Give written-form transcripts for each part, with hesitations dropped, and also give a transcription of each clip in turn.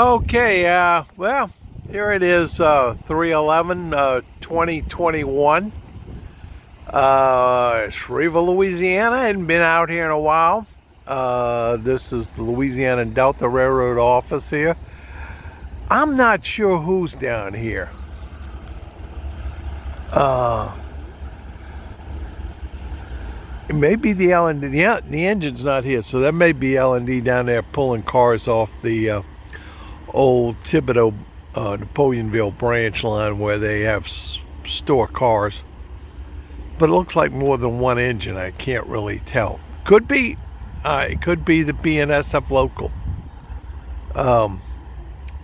Okay, well, here it is, 3/11, 2021. Schriever, Louisiana. I hadn't been out here in a while. This is the Louisiana and Delta Railroad office here. I'm not sure who's down here. It may be the L&D. Yeah, the engine's not here, so that may be L&D down there pulling cars off the old Thibodeau, Napoleonville branch line where they have store cars. But it looks like more than one engine. I can't really tell. Could be, it could be the BNSF local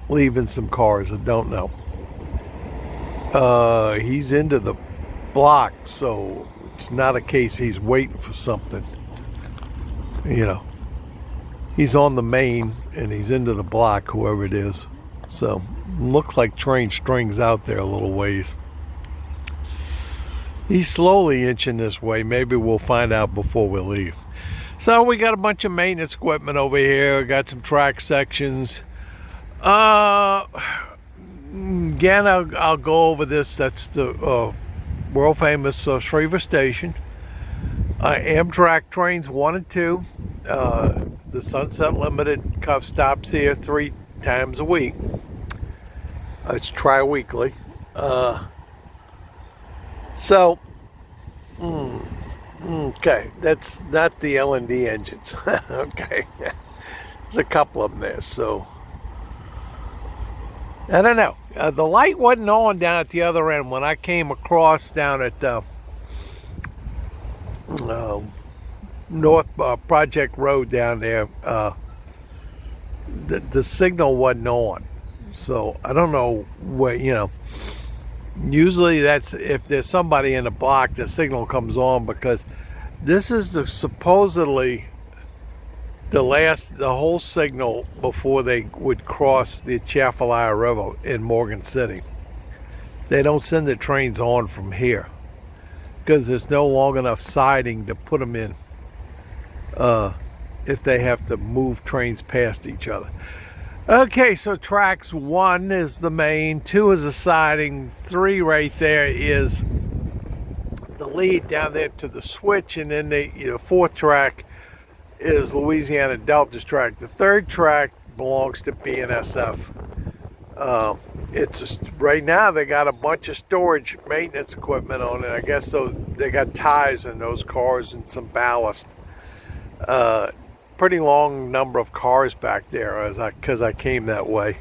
leaving some cars. I don't know. He's into the block, so it's not a case he's waiting for something. You know, he's on the main and he's into the block, whoever it is. So looks like train strings out there a little ways. He's slowly inching this way. Maybe we'll find out before we leave. So we got a bunch of maintenance equipment over here. Got some track sections. Again, I'll go over this. That's the world famous Schriever station. Amtrak trains 1 and 2. The Sunset Limited stops here 3 times a week. It's tri-weekly. Okay, that's not the L&D engines. Okay, there's a couple of them there, so I don't know. The light wasn't on down at the other end when I came across down at North Project Road down there. The signal wasn't on, so I don't know where, usually that's if there's somebody in the block, the signal comes on, because this is supposedly the whole signal before they would cross the Atchafalaya River in Morgan City. They don't send the trains on from here because there's no long enough siding to put them in if they have to move trains past each other. Okay, so tracks 1 is the main, 2 is the siding, 3 right there is the lead down there to the switch, and then the 4th track is Louisiana Delta's track. The 3rd track belongs to BNSF. Right now they got a bunch of storage maintenance equipment on it. I guess they got ties in those cars and some ballast. Pretty long number of cars back there because I came that way.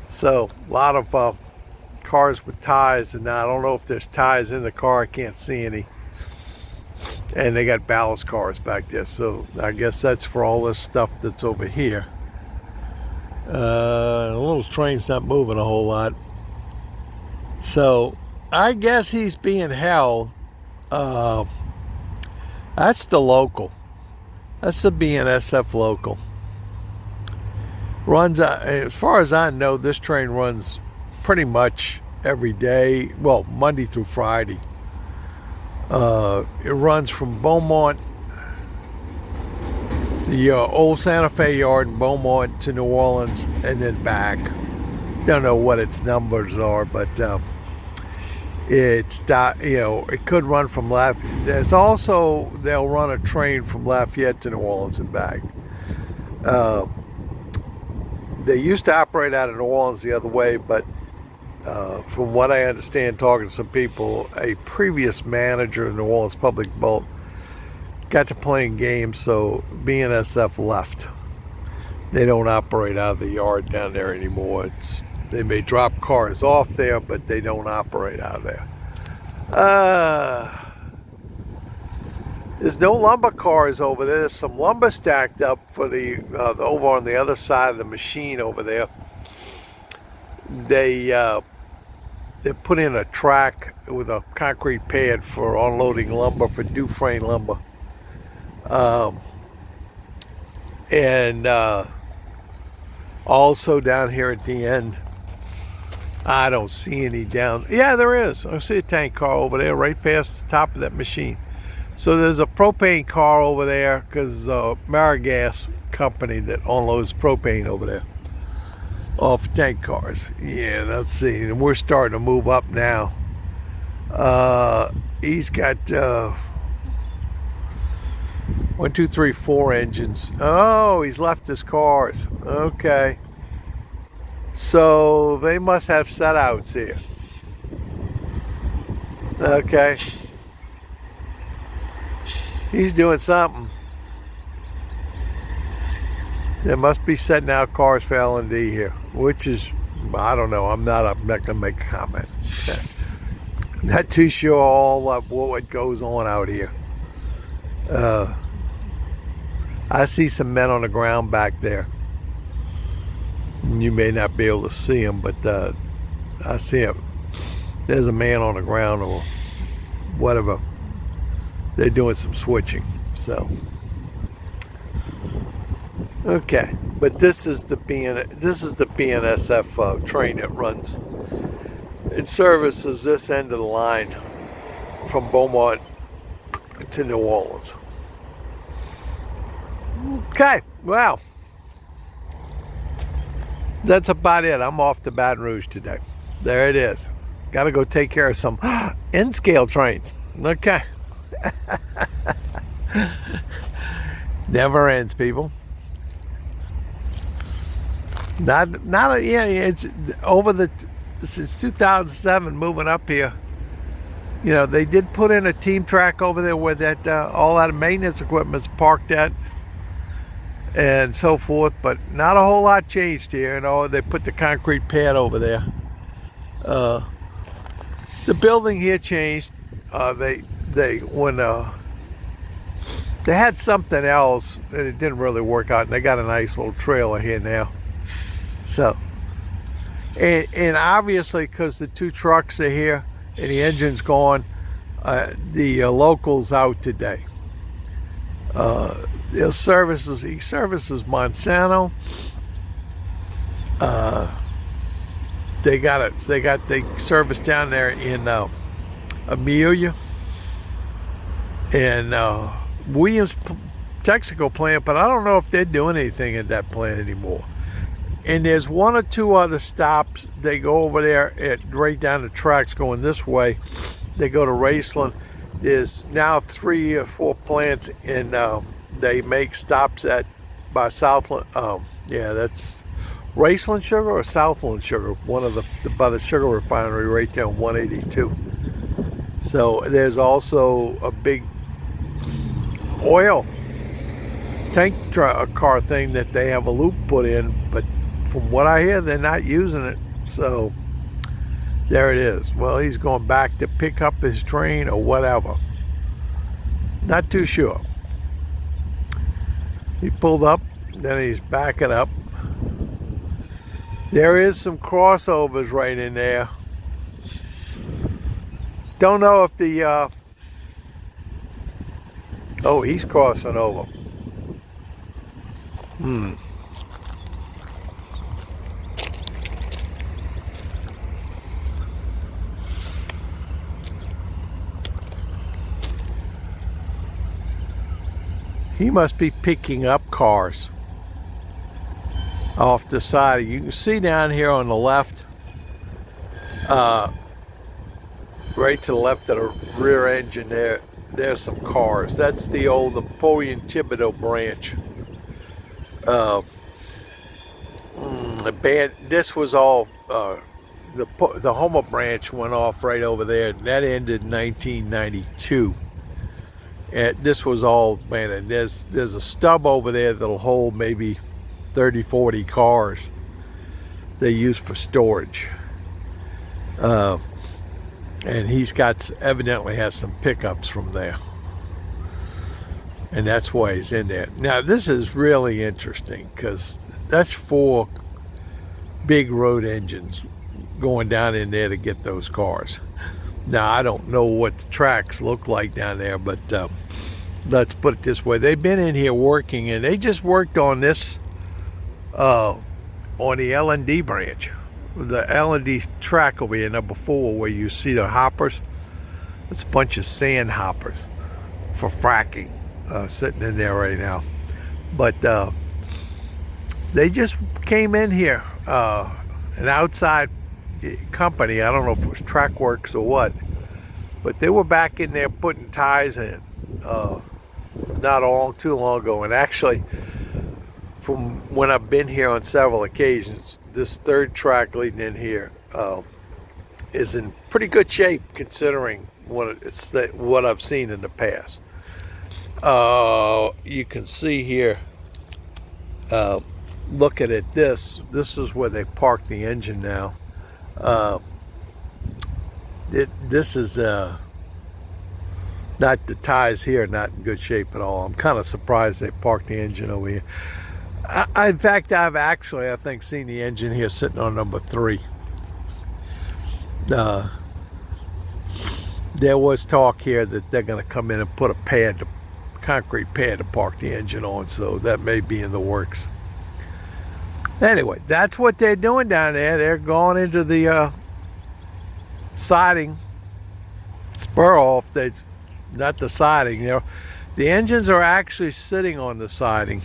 So a lot of cars with ties, and I don't know if there's ties in the car. I can't see any. And they got ballast cars back there, so I guess that's for all this stuff that's over here. The little train's not moving a whole lot, so I guess he's being held. That's the local. That's the BNSF local. Runs, as far as I know, this train runs pretty much every day. Well, Monday through Friday. It runs from Beaumont, the old Santa Fe yard in Beaumont, to New Orleans and then back. Don't know what its numbers are, but it could run from Lafayette. There's also, they'll run a train from Lafayette to New Orleans and back. They used to operate out of New Orleans the other way, but from what I understand, talking to some people, a previous manager of New Orleans Public Boat got to playing games, so BNSF left. They don't operate out of the yard down there anymore. They may drop cars off there, but they don't operate out of there. There's no lumber cars over there. There's some lumber stacked up for over on the other side of the machine over there. They put in a track with a concrete pad for unloading lumber for Dufresne lumber. And also down here at the end, I don't see any down. Yeah, there is. I see a tank car over there right past the top of that machine. So there's a propane car over there because Marigas company that unloads propane over there. off tank cars. Yeah, let's see. And we're starting to move up now. He's got 1, 2, 3, 4 engines. Oh, he's left his cars. Okay. So they must have setouts here. Okay. He's doing something. There must be setting out cars for L&D here, which is, I don't know. I'm not going to make a comment. Not too sure all of what goes on out here. I see some men on the ground back there. You may not be able to see them, but I see him. There's a man on the ground or whatever. They're doing some switching. So, okay. But this is the BNSF train that runs. It services this end of the line from Beaumont to New Orleans. Okay, well, that's about it. I'm off to Baton Rouge today. There it is. Got to go take care of some N-scale trains. Okay. Never ends, people. It's over since 2007 moving up here. You know, they did put in a team track over there where that all that maintenance equipment's parked at and so forth, but not a whole lot changed here. You know, they put the concrete pad over there. The building here changed. They had something else and it didn't really work out, and they got a nice little trailer here now. So, and obviously because the 2 trucks are here and the engine's gone, the local's out today. He services Monsanto. They service down there in Amelia and Williams Texaco plant, but I don't know if they're doing anything at that plant anymore. And there's 1 or 2 other stops. They go over there right down the tracks going this way. They go to Raceland. There's now 3 or 4 plants, and they make stops by Southland. That's Raceland Sugar or Southland Sugar. One of by the sugar refinery right there on 182. So there's also a big oil tank car thing that they have a loop put in, but from what I hear, they're not using it. So there it is. Well, he's going back to pick up his train or whatever. Not too sure. He pulled up, then he's backing up. There is some crossovers right in there. Don't know if the oh, he's crossing over. He must be picking up cars off the side. You can see down here on the left, right to the left of the rear engine there's some cars. That's the old Napoleon Thibodeau branch. This was all, the Homer branch went off right over there. That ended in 1992. And this was all, man, and there's a stub over there that'll hold maybe 30, 40 cars they use for storage. And he's evidently has some pickups from there. And that's why he's in there. Now, this is really interesting because that's 4 big road engines going down in there to get those cars. Now, I don't know what the tracks look like down there, but let's put it this way. They've been in here working, and they just worked on this, on the L&D branch. The L&D track over here, number 4, where you see the hoppers. It's a bunch of sand hoppers for fracking sitting in there right now. But they just came in here an outside company. I don't know if it was Trackworks or what, but they were back in there putting ties in not too long ago. And actually, from when I've been here on several occasions, this third track leading in here is in pretty good shape considering what I've seen in the past. You can see here, looking at this is where they parked the engine now. This is not the ties here, not in good shape at all. I'm kind of surprised they parked the engine over here. In fact, I've actually, I think, seen the engine here sitting on number 3. There was talk here that they're going to come in and put a concrete pad to park the engine on, so that may be in the works. Anyway, that's what they're doing down there. They're going into the siding, spur off. Not the siding. The engines are actually sitting on the siding.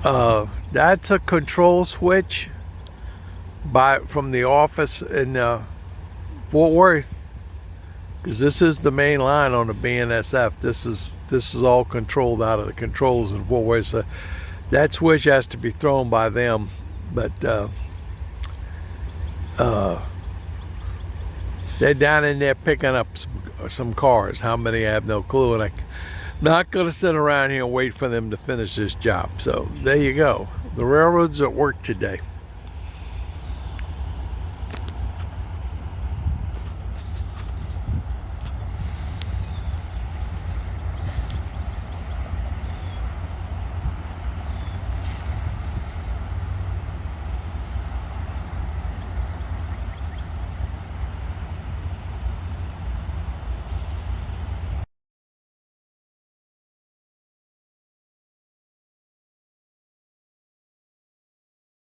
That's a control switch from the office in Fort Worth, because this is the main line on the BNSF. This is all controlled out of the controls in Fort Worth. So that switch has to be thrown by them, but they're down in there picking up some cars. How many, I have no clue, and I'm not going to sit around here and wait for them to finish this job. So there you go. The railroad's at work today.